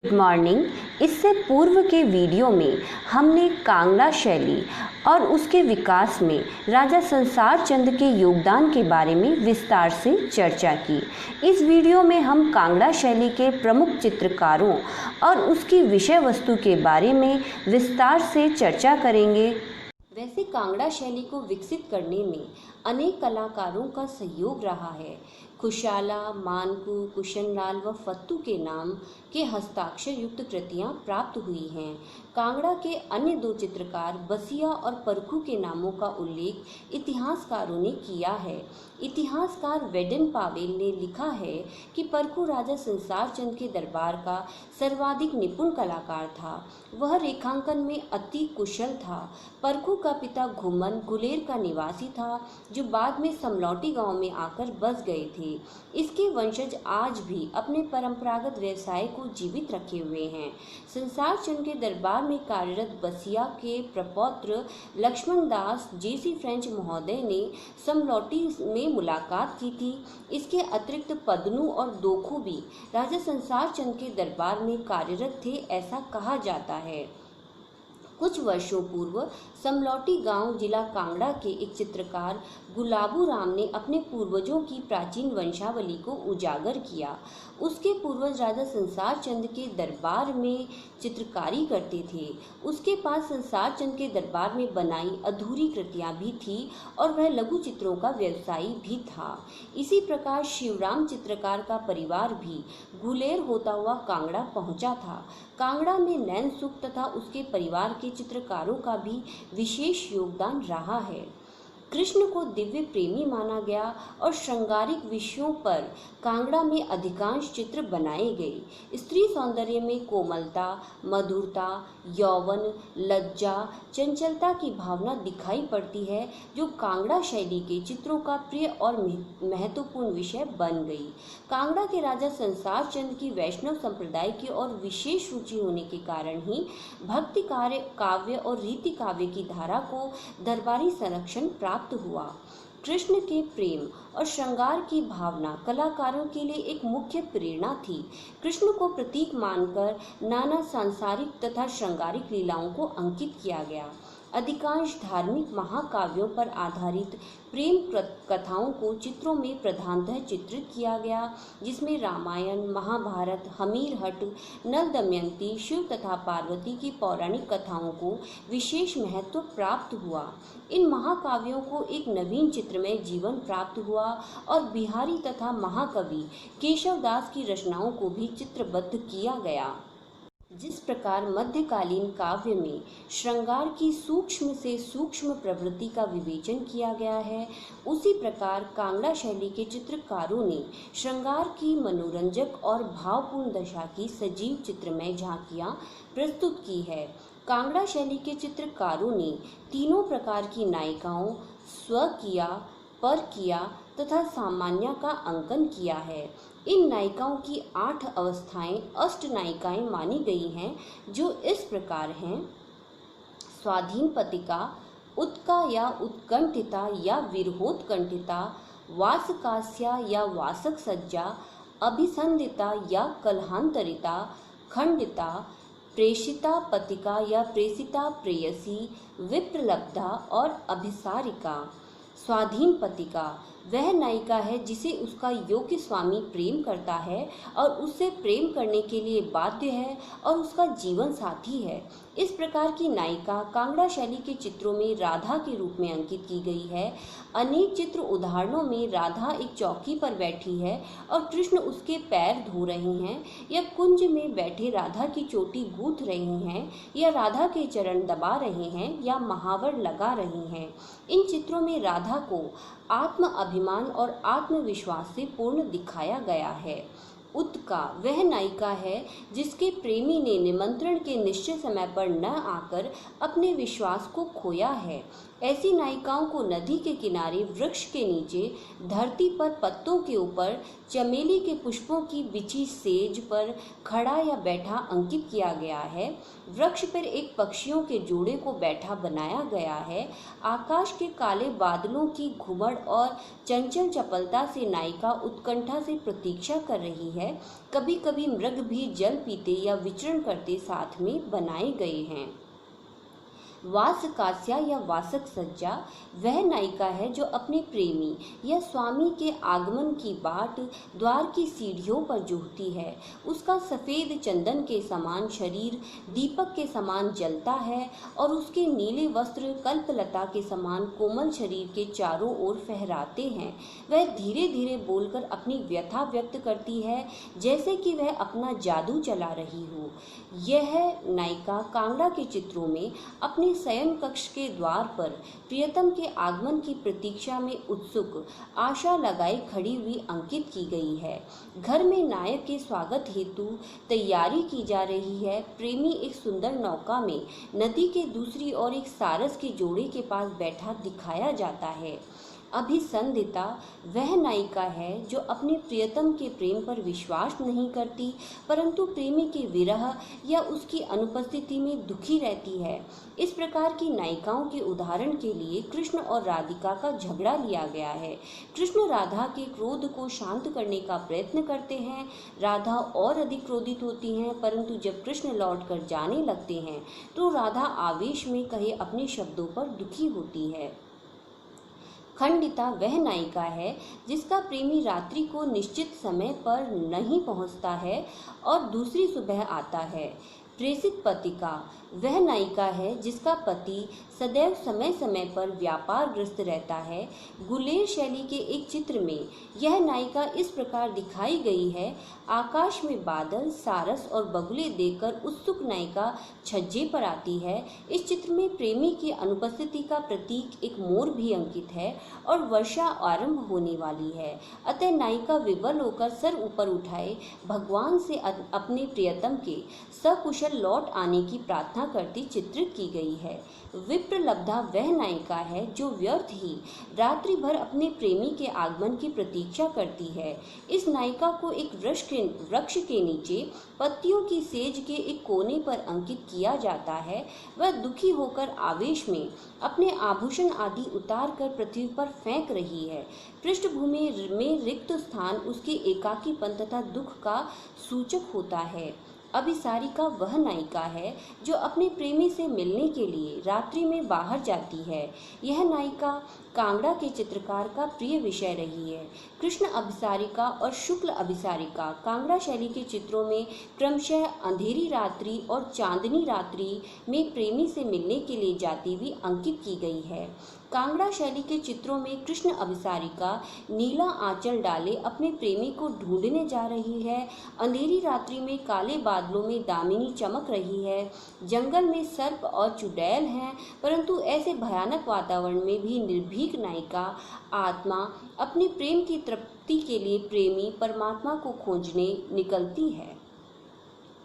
Good morning. इससे पूर्व के वीडियो में हमने कांगड़ा शैली और उसके विकास में राजा संसार चंद के योगदान के बारे में विस्तार से चर्चा की। इस वीडियो में हम कांगड़ा शैली के प्रमुख चित्रकारों और उसकी विषय वस्तु के बारे में विस्तार से चर्चा करेंगे। वैसे कांगड़ा शैली को विकसित करने में अनेक कलाकारों का सहयोग रहा है। खुशाला, मानकू, कुशनलाल व फत्तू के नाम के हस्ताक्षर युक्त कृतियां प्राप्त हुई हैं। कांगड़ा के अन्य दो चित्रकार बसिया और परखू के नामों का उल्लेख इतिहासकारों ने किया है। इतिहासकार वेडन पावेल ने लिखा है कि परखू राजा संसार चंद के दरबार का सर्वाधिक निपुण कलाकार था। वह रेखांकन में अति कुशल था। परखू का पिता घुमन गुलेर का निवासी था, जो बाद में समलौटी गांव में आकर बस गए थे। इसके वंशज आज भी अपने परंपरागत व्यवसाय को जीवित रखे हुए हैं। संसार चंद के दरबार में कार्यरत बसिया के प्रपौत्र लक्ष्मण दास जेसी फ्रेंच महोदय ने समलौटी में मुलाकात की थी। इसके अतिरिक्त पदनू और दोखू भी राजा संसार चंद के दरबार में कार्यरत थे, ऐसा कहा जाता है। कुछ वर्षों पूर्व समलौटी गांव जिला कांगड़ा के एक चित्रकार गुलाबू राम ने अपने पूर्वजों की प्राचीन वंशावली को उजागर किया। उसके पूर्वज राजा संसार चंद के दरबार में चित्रकारी करते थे। उसके पास संसार चंद के दरबार में बनाई अधूरी कृतियां भी थी और वह लघु चित्रों का व्यवसायी भी था। इसी प्रकार शिवराम चित्रकार का परिवार भी गुलेर होता हुआ कांगड़ा पहुंचा था। कांगड़ा में नैन सुख तथा उसके परिवार के चित्रकारों का भी विशेष योगदान रहा है। कृष्ण को दिव्य प्रेमी माना गया और श्रृंगारिक विषयों पर कांगड़ा में अधिकांश चित्र बनाए गए। स्त्री सौंदर्य में कोमलता, मधुरता, यौवन, लज्जा, चंचलता की भावना दिखाई पड़ती है, जो कांगड़ा शैली के चित्रों का प्रिय और महत्वपूर्ण विषय बन गई। कांगड़ा के राजा संसार चंद की वैष्णव संप्रदाय की ओर विशेष रुचि होने के कारण ही भक्ति काव्य और रीति काव्य की धारा को दरबारी संरक्षण प्राप्त हुआ। कृष्ण के प्रेम और श्रृंगार की भावना कलाकारों के लिए एक मुख्य प्रेरणा थी। कृष्ण को प्रतीक मानकर नाना सांसारिक तथा श्रृंगारिक लीलाओं को अंकित किया गया। अधिकांश धार्मिक महाकाव्यों पर आधारित प्रेम कथाओं को चित्रों में प्रधानतः चित्रित किया गया, जिसमें रामायण, महाभारत, हमीरहट, नल दमयंती, शिव तथा पार्वती की पौराणिक कथाओं को विशेष महत्व प्राप्त हुआ। इन महाकाव्यों को एक नवीन चित्रमय जीवन प्राप्त हुआ और बिहारी तथा महाकवि केशवदास की रचनाओं को भी चित्रबद्ध किया गया। जिस प्रकार मध्यकालीन काव्य में श्रृंगार की सूक्ष्म से सूक्ष्म प्रवृत्ति का विवेचन किया गया है, उसी प्रकार कांगड़ा शैली के चित्रकारों ने श्रृंगार की मनोरंजक और भावपूर्ण दशा की सजीव चित्रमय झांकियां प्रस्तुत की है। कांगड़ा शैली के चित्रकारों ने तीनों प्रकार की नायिकाओं, स्वकीया, परकीया तथा सामान्य का अंकन किया है। इन नायिकाओं की 8 अवस्थाएं अष्ट नायिकाएं मानी गई हैं, जो इस प्रकार हैं: स्वाधीन पतिका, उत्का या उत्कंठिता या विरहोत्कंठिता, वासकास्या या वासक सज्जा, अभिसंधिता या कलहांतरिता, खंडिता, प्रेषिता पतिका या प्रेषिता प्रेयसी, विप्रलब्धा और अभिसारिका। स्वाधीन पतिका वह नायिका है जिसे उसका योग्य स्वामी प्रेम करता है और उससे प्रेम करने के लिए बाध्य है और उसका जीवन साथी है। इस प्रकार की नायिका कांगड़ा शैली के चित्रों में राधा के रूप में अंकित की गई है। अनेक चित्र उदाहरणों में राधा एक चौकी पर बैठी है और कृष्ण उसके पैर धो रहे हैं, या कुंज में बैठे राधा की चोटी गूंथ रहे हैं, या राधा के चरण दबा रहे हैं, या महावर लगा रहे हैं। इन चित्रों में राधा को आत्म अभिमान और आत्मविश्वास से पूर्ण दिखाया गया है। उत्का वह नायिका है जिसके प्रेमी ने निमंत्रण के निश्चित समय पर न आकर अपने विश्वास को खोया है। ऐसी नायिकाओं को नदी के किनारे वृक्ष के नीचे धरती पर पत्तों के ऊपर चमेली के पुष्पों की बिछी सेज पर खड़ा या बैठा अंकित किया गया है। वृक्ष पर एक पक्षियों के जोड़े को बैठा बनाया गया है। आकाश के काले बादलों की घुमड़ और चंचल चपलता से नायिका उत्कंठा से प्रतीक्षा कर रही है। कभी कभी मृग भी जल पीते या विचरण करते साथ में बनाए गए हैं। वासकास्या या वासक सज्जा वह नायिका है जो अपने प्रेमी या स्वामी के आगमन की बाट द्वार की सीढ़ियों पर जोहती है। उसका सफ़ेद चंदन के समान शरीर दीपक के समान जलता है और उसके नीले वस्त्र कल्पलता के समान कोमल शरीर के चारों ओर फहराते हैं। वह धीरे धीरे बोलकर अपनी व्यथा व्यक्त करती है, जैसे कि वह अपना जादू चला रही हो। यह नायिका कांगड़ा के चित्रों में अपने शयन कक्ष के द्वार पर प्रियतम के आगमन की प्रतीक्षा में उत्सुक आशा लगाए खड़ी हुई अंकित की गई है। घर में नायक के स्वागत हेतु तैयारी की जा रही है। प्रेमी एक सुंदर नौका में नदी के दूसरी ओर एक सारस के जोड़े के पास बैठा दिखाया जाता है। अभिसंधिता वह नायिका है जो अपने प्रियतम के प्रेम पर विश्वास नहीं करती, परंतु प्रेमी के विरह या उसकी अनुपस्थिति में दुखी रहती है। इस प्रकार की नायिकाओं के उदाहरण के लिए कृष्ण और राधिका का झगड़ा लिया गया है। कृष्ण राधा के क्रोध को शांत करने का प्रयत्न करते हैं। राधा और अधिक क्रोधित होती हैं, परंतु जब कृष्ण लौट कर जाने लगते हैं तो राधा आवेश में कहे अपने शब्दों पर दुखी होती है। खंडिता वह नायिका है जिसका प्रेमी रात्रि को निश्चित समय पर नहीं पहुंचता है और दूसरी सुबह आता है। प्रेषित पतिका वह नायिका है जिसका पति सदैव समय समय पर व्यापारग्रस्त रहता है। गुलेर शैली के एक चित्र में यह नायिका इस प्रकार दिखाई गई है। आकाश में बादल, सारस और बगुले देखकर उत्सुक नायिका छज्जे पर आती है। इस चित्र में प्रेमी की अनुपस्थिति का प्रतीक एक मोर भी अंकित है और वर्षा आरंभ होने वाली है। अतः नायिका विवल होकर सर ऊपर उठाए भगवान से अपने प्रियतम के सकुशल लौट आने की प्रार्थना करती चित्रित की गई है। विप्रलब्धा वह नायिका है जो व्यर्थ ही रात्रि भर अपने प्रेमी के आगमन की प्रतीक्षा करती है। इस नायिका को एक वृक्ष के नीचे पत्तियों की सेज के एक कोने पर अंकित किया जाता है। वह दुखी होकर आवेश में अपने आभूषण आदि उतार कर पृथ्वी पर फेंक रही है। पृष्ठभूमि में रिक्त स्थान उसके एकाकीपन तथा दुख का सूचक होता है। अभिसारिका वह नायिका है जो अपने प्रेमी से मिलने के लिए रात्रि में बाहर जाती है। यह नायिका कांगड़ा के चित्रकार का प्रिय विषय रही है। कृष्ण अभिसारिका और शुक्ल अभिसारिका कांगड़ा शैली के चित्रों में क्रमशः अंधेरी रात्रि और चांदनी रात्रि में प्रेमी से मिलने के लिए जाती हुई अंकित की गई है। कांगड़ा शैली के चित्रों में कृष्ण अभिसारिका नीला आंचल डाले अपने प्रेमी को ढूंढने जा रही है। अंधेरी रात्रि में काले बादलों में दामिनी चमक रही है। जंगल में सर्प और चुड़ैल हैं, परंतु ऐसे भयानक वातावरण में भी निर्भीक नायिका आत्मा अपने प्रेम की तृप्ति के लिए प्रेमी परमात्मा को खोजने निकलती है।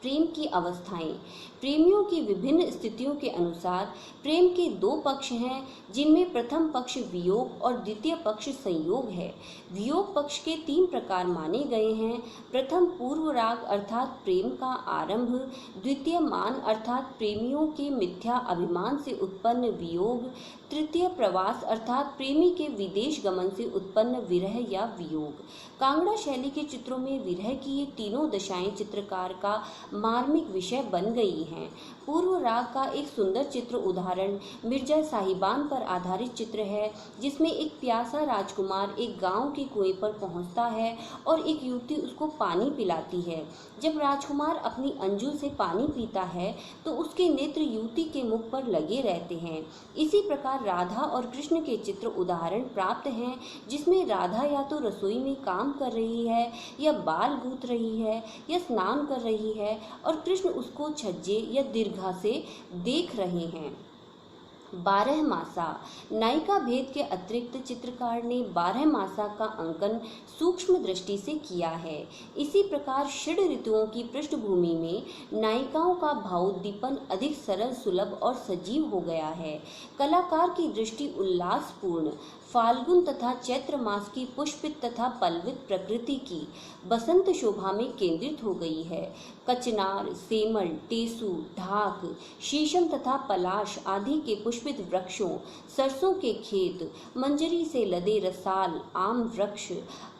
प्रेम की अवस्थाएं प्रेमियों की विभिन्न स्थितियों के अनुसार प्रेम के दो पक्ष हैं, जिनमें प्रथम पक्ष वियोग और द्वितीय पक्ष संयोग है। वियोग पक्ष के 3 प्रकार माने गए हैं। प्रथम पूर्व राग अर्थात प्रेम का आरंभ, द्वितीय मान अर्थात प्रेमियों के मिथ्या अभिमान से उत्पन्न वियोग, तृतीय प्रवास अर्थात प्रेमी के विदेश गमन से उत्पन्न विरह या वियोग। कांगड़ा शैली के चित्रों में विरह की ये तीनों दशाएं चित्रकार का मार्मिक विषय बन गई हैं। पूर्व राग का एक सुंदर चित्र उदाहरण मिर्जा साहिबान पर आधारित चित्र है, जिसमें एक प्यासा राजकुमार एक गांव के कुएं पर पहुंचता है और एक युवती उसको पानी पिलाती है। जब राजकुमार अपनी अंजुल से पानी पीता है तो उसके नेत्र युवती के मुख पर लगे रहते हैं। इसी प्रकार राधा और कृष्ण के चित्र उदाहरण प्राप्त हैं, जिसमें राधा या तो रसोई में काम कर रही है या बाल गूंथ रही है या स्नान कर रही है और कृष्ण उसको छज्जे या दीर्घा से देख रहे हैं। बारहमासा। नायिका भेद के अतिरिक्त चित्रकार ने बारहमासा का अंकन सूक्ष्म दृष्टि से किया है। इसी प्रकार षड ऋतुओं की पृष्ठभूमि में नायिकाओं का भावोद्दीपन अधिक सरल, सुलभ और सजीव हो गया है। कलाकार की दृष्टि उल्लासपूर्ण फाल्गुन तथा चैत्र मास की पुष्पित तथा पल्लवित प्रकृति की बसंत शोभा में केंद्रित हो गई है। कचनार, सेमल, टेसू, ढाक, शीशम तथा पलाश आदि के पुष्पित वृक्षों, सरसों के खेत, मंजरी से लदे रसाल, आम वृक्ष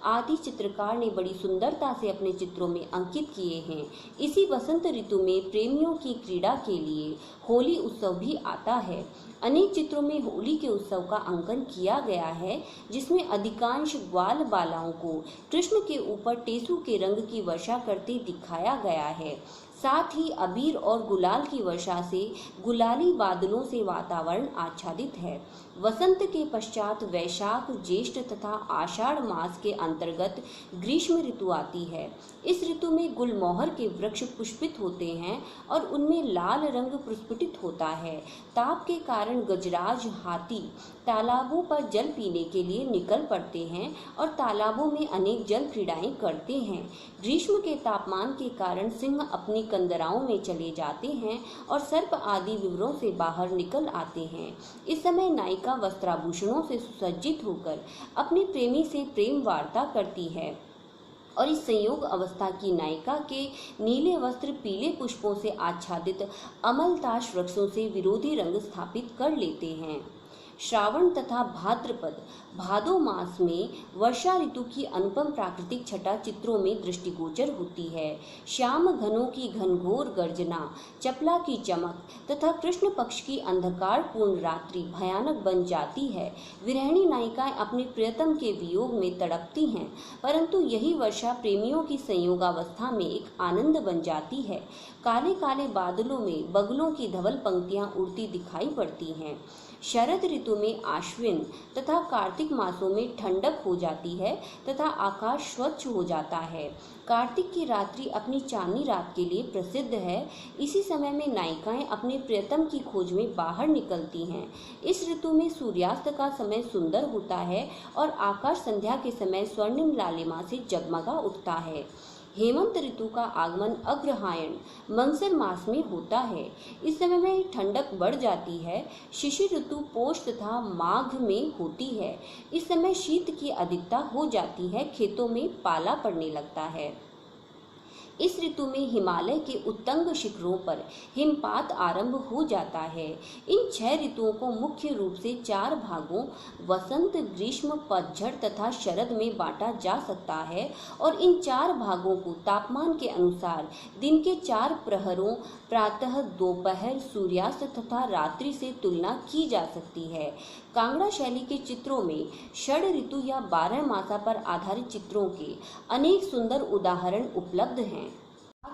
आदि चित्रकार ने बड़ी सुंदरता से अपने चित्रों में अंकित किए हैं। इसी बसंत ऋतु में प्रेमियों की क्रीड़ा के लिए होली उत्सव भी आता है। अनेक चित्रों में होली के उत्सव का अंकन किया गया है, जिसमें अधिकांश ग्वाल बालाओं को कृष्ण के ऊपर टेसू के रंग की वर्षा करते दिखाया गया है। साथ ही अबीर और गुलाल की वर्षा से गुलाली बादलों से वातावरण आच्छादित है। वसंत के पश्चात वैशाख, ज्येष्ठ तथा आषाढ़ मास के अंतर्गत ग्रीष्म ऋतु आती है। इस ऋतु में गुलमोहर के वृक्ष पुष्पित होते हैं और उनमें लाल रंग प्रस्फुटित होता है। ताप के कारण गजराज, हाथी तालाबों पर जल पीने के लिए निकल पड़ते हैं और तालाबों में अनेक जल क्रीड़ाएं करते हैं। ग्रीष्म के तापमान के कारण सिंह अपनी कंदराओं में चले जाते हैं और सर्प आदि विवरों से बाहर निकल आते हैं। इस समय नायिका वस्त्राभूषणों से सुसज्जित होकर अपने प्रेमी से प्रेम वार्ता करती है और इस संयोग अवस्था की नायिका के नीले वस्त्र पीले पुष्पों से आच्छादित अमलताश वृक्षों से विरोधी रंग स्थापित कर लेते हैं। श्रावण तथा भाद्रपद भादो मास में वर्षा ऋतु की अनुपम प्राकृतिक छटा चित्रों में दृष्टिगोचर होती है। श्याम घनों की घनघोर गर्जना, चपला की चमक तथा कृष्ण पक्ष की अंधकारपूर्ण रात्रि भयानक बन जाती है। विरहिणी नायिकाएं अपने प्रियतम के वियोग में तड़पती हैं, परंतु यही वर्षा प्रेमियों की संयोगावस्था में एक आनंद बन जाती है। काले काले बादलों में बगलों की धवल पंक्तियां उड़ती दिखाई पड़ती हैं। शरद ऋतु में आश्विन तथा कार्तिक मासों में ठंडक हो जाती है तथा आकाश स्वच्छ हो जाता है। कार्तिक की रात्रि अपनी चांदनी रात के लिए प्रसिद्ध है। इसी समय में नायिकाएं अपने प्रियतम की खोज में बाहर निकलती हैं। इस ऋतु में सूर्यास्त का समय सुंदर होता है और आकाश संध्या के समय स्वर्णिम लालिमा से जगमगा उठता है। हेमंत ऋतु का आगमन अग्रहायण मंगसर मास में होता है। इस समय में ठंडक बढ़ जाती है। शिशिर ऋतु पोष तथा माघ में होती है। इस समय शीत की अधिकता हो जाती है, खेतों में पाला पड़ने लगता है। इस ऋतु में हिमालय के उत्तंग शिखरों पर हिमपात आरंभ हो जाता है। इन 6 ऋतुओं को मुख्य रूप से 4 भागों वसंत, ग्रीष्म, पतझड़ तथा शरद में बांटा जा सकता है और इन 4 भागों को तापमान के अनुसार दिन के 4 प्रहरों प्रातः, दोपहर, सूर्यास्त तथा रात्रि से तुलना की जा सकती है। कांगड़ा शैली के चित्रों में षड ऋतु या 12 मासा पर आधारित चित्रों के अनेक सुंदर उदाहरण उपलब्ध हैं।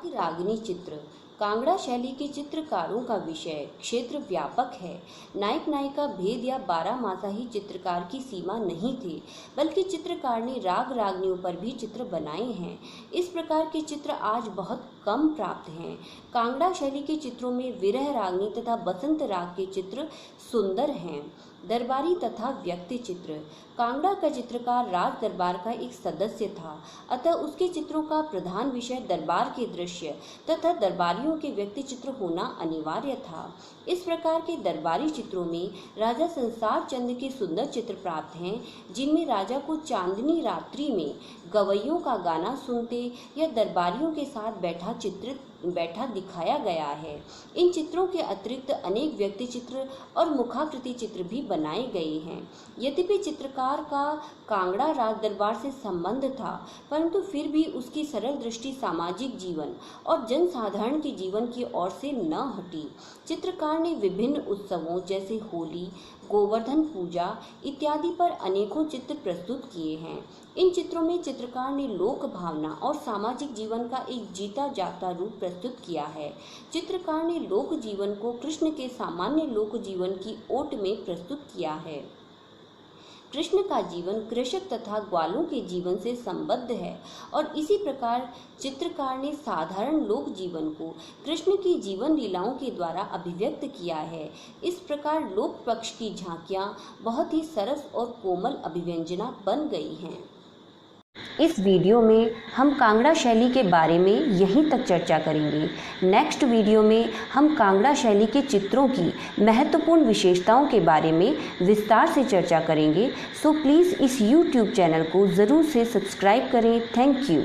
रागिनी चित्र कांगड़ा शैली के चित्रकारों का विषय क्षेत्र व्यापक है। नायक नायिका भेद या 12 मासा ही चित्रकार की सीमा नहीं थे, बल्कि चित्रकार ने राग रागनियों पर भी चित्र बनाए हैं। इस प्रकार के चित्र आज बहुत कम प्राप्त हैं। कांगड़ा शैली के चित्रों में विरह रागनी तथा बसंत राग के चित्र सुंदर हैं। दरबारी तथा व्यक्ति चित्र कांगड़ा का चित्रकार राज दरबार का एक सदस्य था, अतः उसके चित्रों का प्रधान विषय दरबार के दृश्य तथा दरबारियों के व्यक्ति चित्र होना अनिवार्य था। इस प्रकार के दरबारी चित्रों में राजा संसार चंद के सुंदर चित्र प्राप्त हैं, जिनमें राजा को चांदनी रात्रि में गवैयों का गाना सुनते या दरबारियों के साथ बैठा दिखाया गया है। इन चित्रों के अतिरिक्त अनेक व्यक्ति चित्र और मुखाकृति चित्र भी बनाए गए हैं। यद्यपि चित्रकार का कांगड़ा राज दरबार से संबंध था, परंतु फिर भी उसकी सरल दृष्टि सामाजिक जीवन और जनसाधारण के जीवन की ओर से न हटी। चित्रकार ने विभिन्न उत्सवों जैसे होली, गोवर्धन पूजा इत्यादि पर अनेकों चित्र प्रस्तुत किए हैं। इन चित्रों में चित्रकार ने लोक भावना और सामाजिक जीवन का एक जीता जागता रूप प्रस्तुत किया है। चित्रकार ने लोक जीवन को कृष्ण के सामान्य लोक जीवन की ओट में प्रस्तुत किया है। कृष्ण का जीवन कृषक तथा ग्वालों के जीवन से संबद्ध है और इसी प्रकार चित्रकार ने साधारण लोक जीवन को कृष्ण की जीवन लीलाओं के द्वारा अभिव्यक्त किया है। इस प्रकार लोक पक्ष की झांकियां बहुत ही सरस और कोमल अभिव्यंजना बन गई हैं। इस वीडियो में हम कांगड़ा शैली के बारे में यहीं तक चर्चा करेंगे। नेक्स्ट वीडियो में हम कांगड़ा शैली के चित्रों की महत्वपूर्ण विशेषताओं के बारे में विस्तार से चर्चा करेंगे। सो प्लीज़ इस YouTube चैनल को ज़रूर से सब्सक्राइब करें। Thank you.